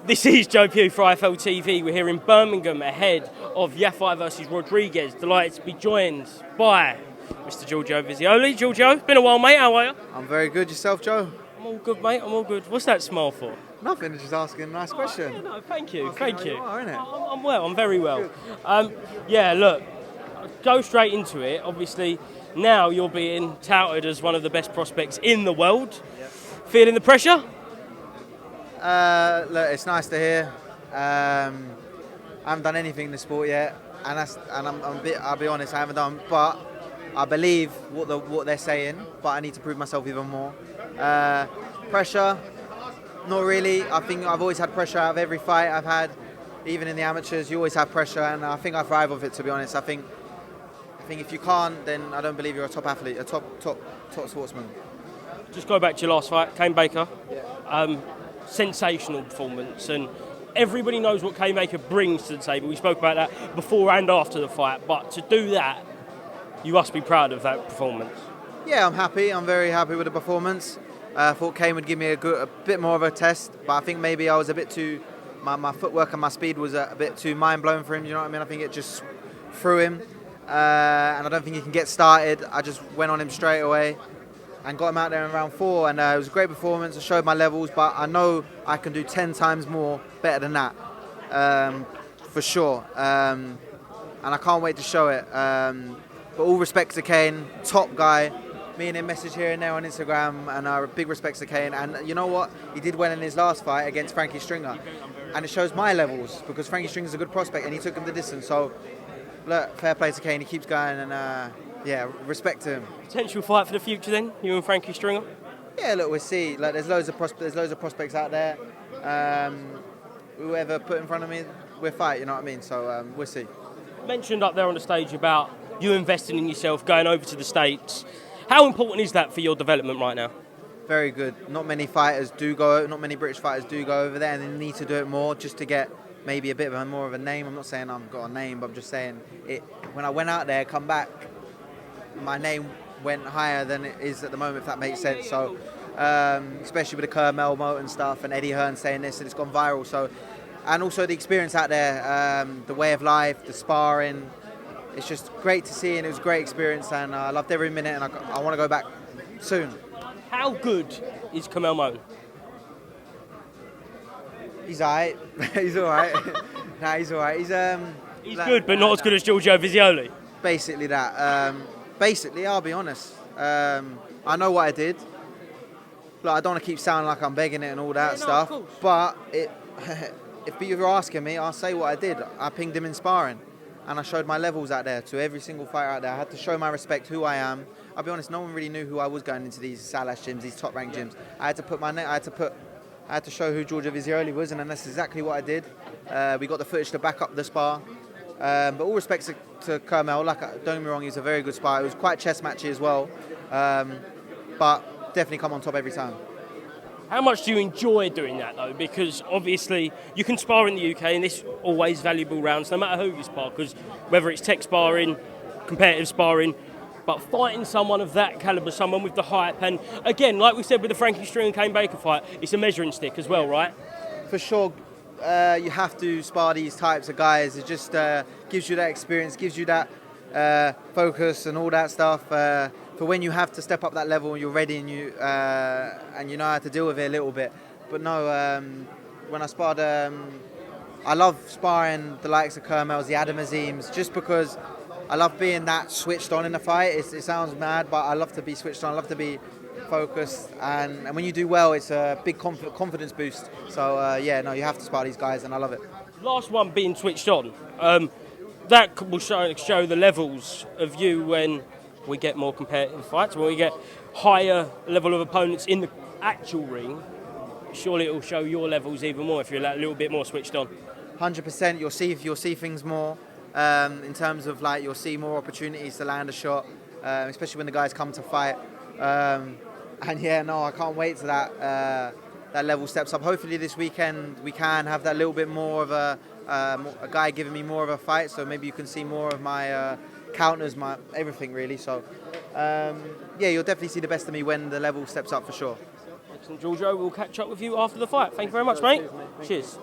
This is Joe Pugh for IFLTV. We're here in Birmingham ahead of Yafai versus Rodriguez. Delighted to be joined by Mr. Giorgio Visioli. Giorgio, it's been a while, mate. How are you? I'm very good. Yourself, Joe? I'm all good, mate. I'm all good. What's that smile for? Nothing. Just asking a nice question. Yeah, no, thank you. Okay, Thank you. you are, innit? I'm well. I'm very well. Yeah, look, go straight into it. Obviously, now you're being touted as one of the best prospects in the world. Yep. Feeling the pressure? Look, it's nice to hear. I haven't done anything in the sport yet, and I'll be honest, I haven't done. But I believe what they're saying, but I need to prove myself even more. Pressure, not really. I think I've always had pressure out of every fight I've had, even in the amateurs. You always have pressure, and I think I thrive with it. To be honest, I think if you can't, then I don't believe you're a top athlete, a top sportsman. Just go back to your last fight, Kane Baker. Yeah. Sensational performance, and everybody knows what Kane Baker brings to the table. We spoke about that before and after the fight, but to do that, you must be proud of that performance. Yeah, I'm happy. I'm very happy with the performance. I thought Kane would give me a bit more of a test, but I think maybe I was a bit too, my footwork and my speed was a bit too mind-blowing for him, you know what I mean? I think it just threw him, and I don't think he can get started. I just went on him straight away and got him out there in round 4, and it was a great performance. I showed my levels, but I know I can do 10 times more better than that, for sure. And I can't wait to show it. But all respect to Kane, top guy. Me and him message here and there on Instagram, and big respects to Kane. And you know what? He did well in his last fight against Frankie Stringer, and it shows my levels because Frankie Stringer's a good prospect, and he took him the distance. So, look, fair play to Kane. He keeps going, and yeah, respect to him. Potential fight for the future then, you and Frankie Stringer? Yeah, look, we'll see. Like, there's loads of prospects out there. Whoever put in front of me, we'll fight. You know what I mean? So we'll see. Mentioned up there on the stage about you investing in yourself, going over to the States. How important is that for your development right now? Very good. Not many British fighters do go over there, and they need to do it more just to get maybe a bit of more of a name. I'm not saying I've got a name, but I'm just saying it. When I went out there, come back, my name went higher than it is at the moment, if that makes sense. So, especially with the Curmel, Moton stuff, and Eddie Hearn saying this, and it's gone viral. So, and also the experience out there, the way of life, the sparring. It's just great to see, and it was a great experience, and I loved every minute, and I want to go back soon. How good is Curmel Moton? He's alright. He's alright. Nah, he's alright. He's good, but not as good as Giorgio Visioli. Basically that. Basically, I'll be honest. I know what I did. Look, I don't want to keep sounding like I'm begging it and all that stuff. But if you're asking me, I'll say what I did. I pinged him in sparring, and I showed my levels out there to every single fighter out there. I had to show my respect, who I am. I'll be honest, no one really knew who I was going into these Salash gyms, these top-ranked gyms. I had to put my name. I had to show who Giorgio Visioli was, and that's exactly what I did. We got the footage to back up the spar. But all respects to Curmel, don't get me wrong, he's a very good spar. It was quite chess matchy as well, but definitely come on top every time. How much do you enjoy doing that though? Because obviously you can spar in the UK, and this always valuable rounds, no matter who you spar, because whether it's tech sparring, competitive sparring, but fighting someone of that calibre, someone with the hype, and again, like we said with the Frankie Stringer and Kane Baker fight, it's a measuring stick as well, right? For sure. You have to spar these types of guys. It just gives you that experience, gives you that focus and all that stuff for when you have to step up that level and you're ready and you know how to deal with it a little bit. But no, when I sparred, I love sparring the likes of Curmel's, the Adam Azims, just because I love being that switched on in the fight. It sounds mad, but I love to be switched on. I love to be focused, and when you do well, it's a big confidence boost. So yeah, no, you have to spar these guys, and I love it. Last one, being switched on, that will show the levels of you when we get more competitive fights, when we get higher level of opponents in the actual ring. Surely it will show your levels even more if you're a little bit more switched on. 100%. You'll see things more in terms of you'll see more opportunities to land a shot, especially when the guys come to fight. And yeah, no, I can't wait till that level steps up. Hopefully this weekend we can have that little bit more of a guy giving me more of a fight. So maybe you can see more of my counters, my everything really. So yeah, you'll definitely see the best of me when the level steps up for sure. Excellent, Giorgio. We'll catch up with you after the fight. Thank you very much, mate. Cheers.